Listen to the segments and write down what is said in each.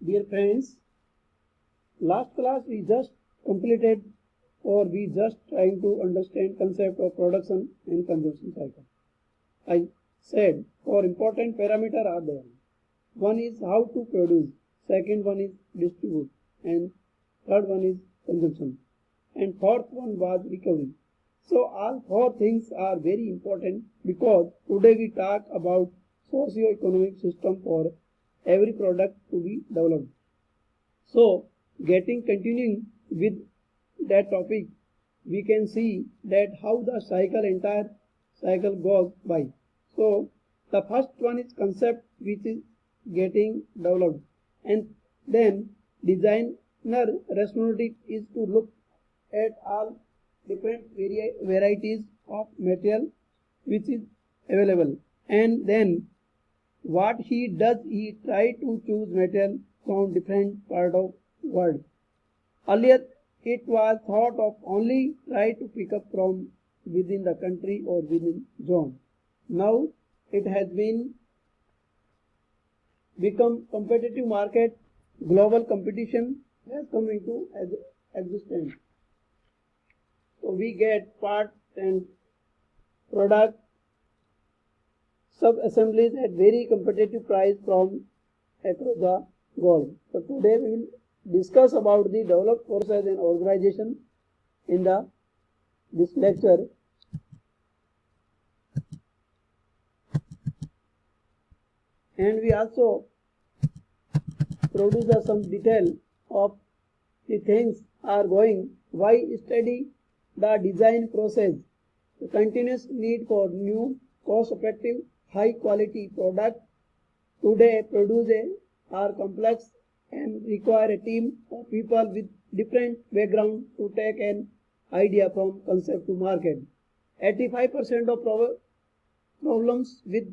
Dear friends, last class we just completed or we just trying to understand concept of production and consumption cycle. I said four important parameter are there. One is how to produce, second one is distribute, and third one is consumption, and fourth one was recovery. So all four things are very important because today we talk about socio-economic system for every product to be developed. So, continuing with that topic, we can see that how the entire cycle goes by. So, the first one is concept which is getting developed, and then designer responsibility is to look at all different varieties of material which is available, and then what he does, he try to choose material from different part of world. Earlier, it was thought of only try to pick up from within the country or within zone. Now, it has been become competitive market. Global competition has come into existence. So we get part and product sub-assemblies at very competitive price from across the world. So today we will discuss about the developed process and organization in this lecture. And we also produce some detail of the things are going, why study the design process, the continuous need for new, cost-effective, high-quality product today produce are complex and require a team of people with different background to take an idea from concept to market. 85% of problems with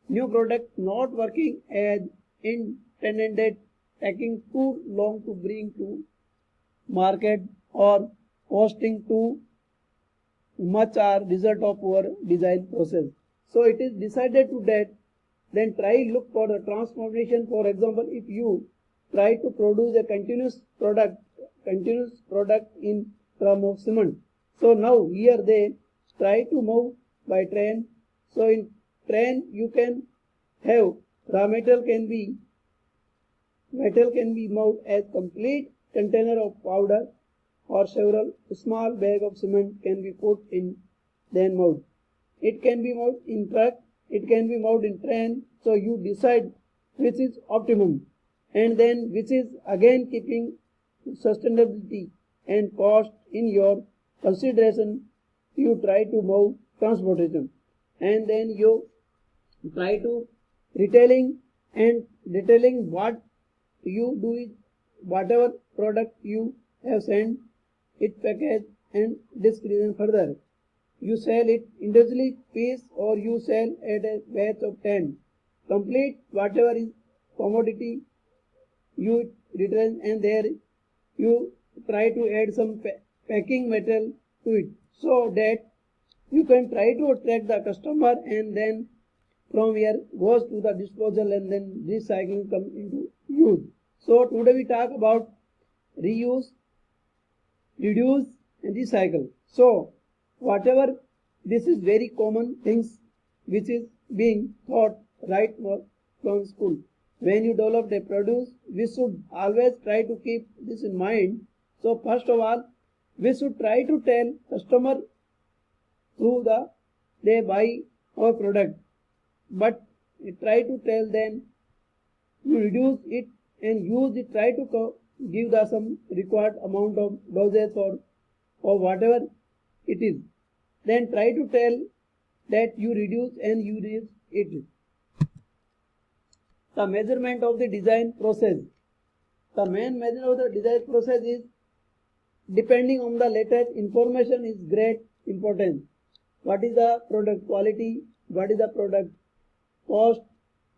new product not working as intended, taking too long to bring to market, or costing too much are result of our design process. So it is decided to that then try look for the transformation. For example, if you try to produce a continuous product in term of cement. So now here they try to move by train. So in train you can have raw metal can be moved as complete container of powder, or several small bag of cement can be put in then moved. It can be moved in truck, it can be moved in train. So you decide which is optimum, and then which is again keeping sustainability and cost in your consideration. You try to move transportation, and then you try to retailing, and detailing what you do is whatever product you have sent it package and description further. You sell it individually piece or you sell at a batch of 10. Complete whatever is commodity you return, and there you try to add some packing material to it so that you can try to attract the customer, and then from here goes to the disposal, and then recycling comes into use. So today we talk about reuse, reduce and recycle. So whatever this is very common things which is being taught right from school. When you develop a produce, we should always try to keep this in mind. So first of all, we should try to tell customer through they buy our product, but try to tell them you reduce it and use it, try to give the some required amount of doses or whatever it is. Then try to tell that you reduce and you use it. The measurement of the design process. The main measure of the design process is depending on the latest information is great importance. What is the product quality? What is the product cost?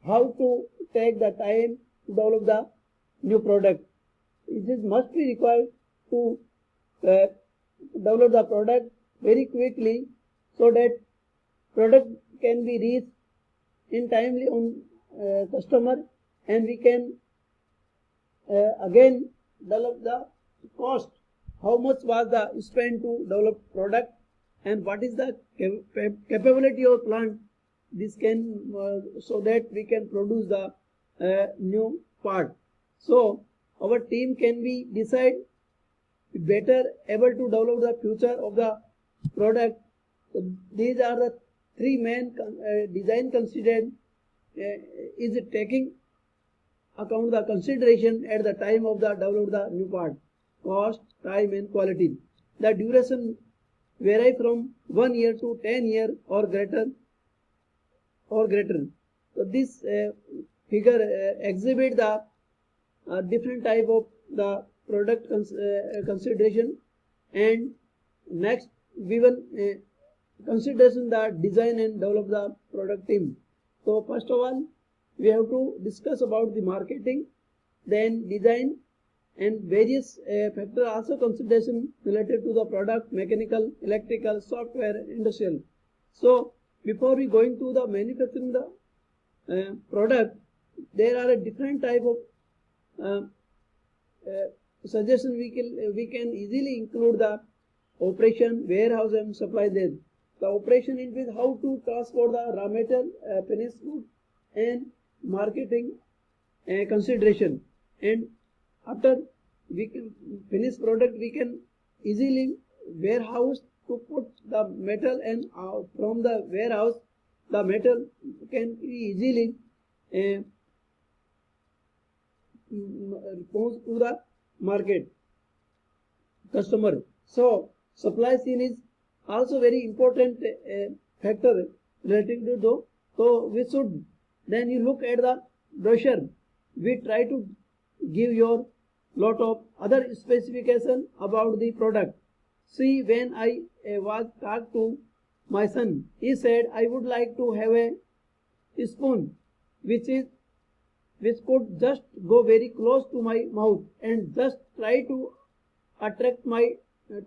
How to take the time to develop the new product? It is must be required to develop the product very quickly so that product can be reached in timely on customer, and we can again develop the cost. How much was the spent to develop product, and what is the capability of plant? This can so that we can produce the new part. So our team can be decide better able to develop the future of the product. So these are the three main design considered is taking account the consideration at the time of the develop the new part: cost, time and quality. The duration vary from 1 year to 10 years or greater. So this figure exhibit the different type of the product consideration. And next we will consideration the design and develop the product team. So first of all we have to discuss about the marketing, then design, and various factors also consideration related to the product: mechanical, electrical, software, industrial. So before we going to the manufacturing the product, there are a different type of suggestion we can easily include the operation, warehouse and supply there. The operation is how to transport the raw material, finished good, and marketing consideration. And after we can finish product, we can easily warehouse to put the metal, and from the warehouse the metal can be easily goes to the market customer. So supply chain is also very important factor relating to those. So we should, then you look at the brochure, we try to give your lot of other specification about the product. See, when I was talked to my son, he said I would like to have a spoon which could just go very close to my mouth and just try to attract my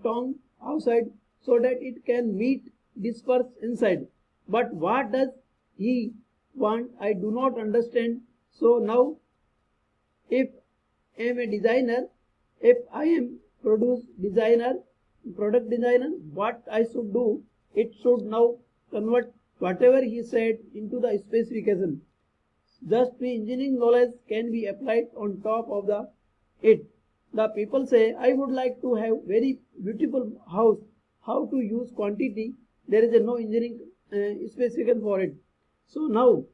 tongue outside so that it can meet disperse inside. But what does he want? I do not understand. So now if I am a designer, if I am product designer, what I should do? It should now convert whatever he said into the specification. Just the engineering knowledge can be applied on top of it. The people say, I would like to have very beautiful house. How to use quantity? There is no engineering specification for it. So now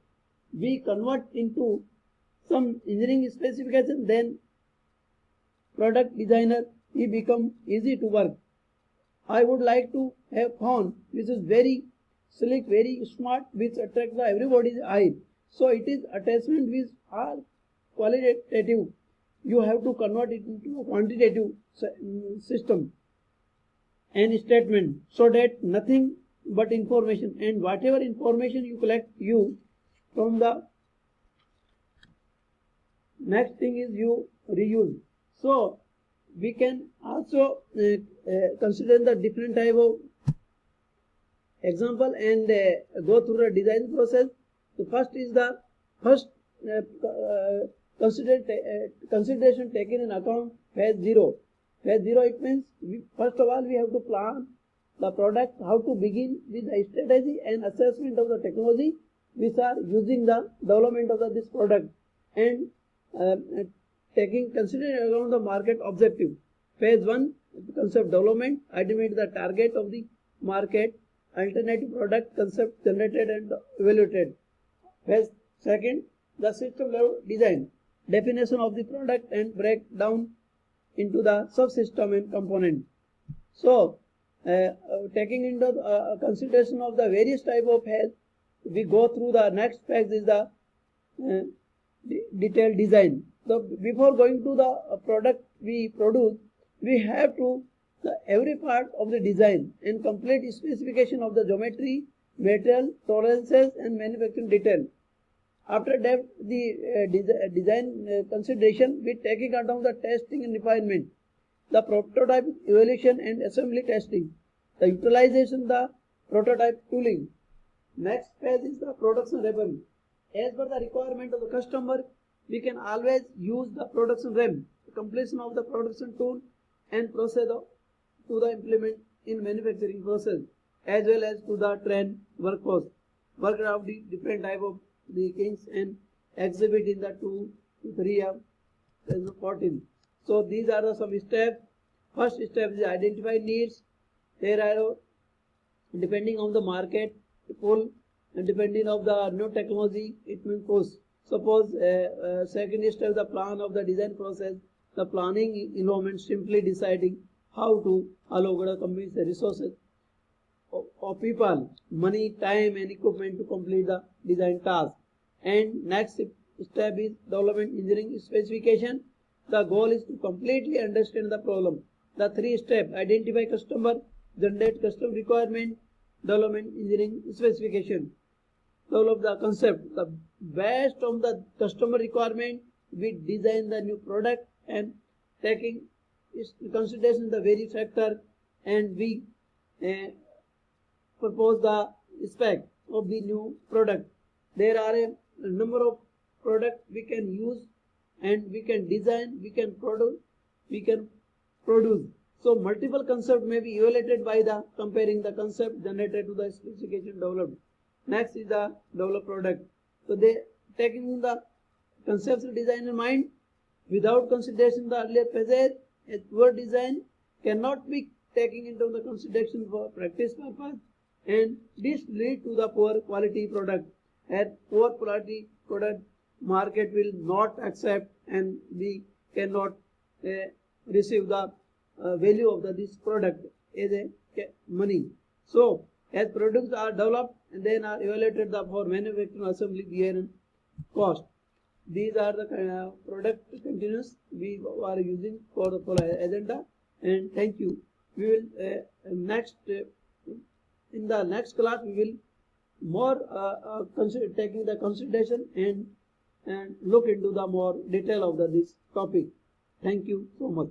we convert into some engineering specification, then product designer, he become easy to work. I would like to have phone which is very slick, very smart, which attract everybody's eye. So it is attachment which are qualitative. You have to convert it into a quantitative system and statement, so that nothing but information, and whatever information you collect you from the next thing is you reuse. So we can also consider the different type of example and go through the design process. The first is the consideration taken in account, phase 0. Phase 0, it means first of all we have to plan the product, how to begin with the strategy and assessment of the technology which are using the development of this product, and taking consideration around the market objective. Phase 1, concept development, identify the target of the market, alternative product concept generated and evaluated. Phase 2, the system level design, definition of the product and breakdown into the subsystem and component. So taking into consideration of the various type of phase, we go through the next phase is the detailed design. So before going to the product we produce, we have to every part of the design and complete specification of the geometry, material, tolerances and manufacturing detail. After that, the design consideration, we taking account the testing and refinement, the prototype evaluation and assembly testing, the utilization, the prototype tooling. Next phase is the production level. As per the requirement of the customer, we can always use the production REM, completion of the production tool and process to the implement in manufacturing process, as well as to the train workforce. Work of the different type of the things and exhibit in the 2 to 3 of 14. So these are the some steps. First step is identify needs. There are depending on the market pull and depending on the new technology it will cost. Suppose second step the plan of the design process, the planning involvement simply deciding how to allocate the company's resources of people, money, time and equipment to complete the design task. And next step is development engineering specification. The goal is to completely understand the problem. The 3 steps: identify customer, generate custom requirement, development engineering specification. Develop the concept. The based on the customer requirement, we design the new product and taking into consideration the various factor, and we propose the spec of the new product. There are a number of products we can use and we can design, we can produce. So multiple concepts may be evaluated by the comparing the concept generated to the specification developed. Next is the developed product. So they taking the conceptual design in mind without consideration the earlier phases, a poor design cannot be taken into the consideration for practice purpose, and this lead to the poor quality product. And poor quality product market will not accept, and we cannot receive the value of this product as a money. So as products are developed and then are evaluated for manufacturing, assembly, gear and cost. These are the product continuous we are using for the agenda. And thank you. We will next in the next class we will more taking the consideration and look into the more detail of this topic. Thank you so much.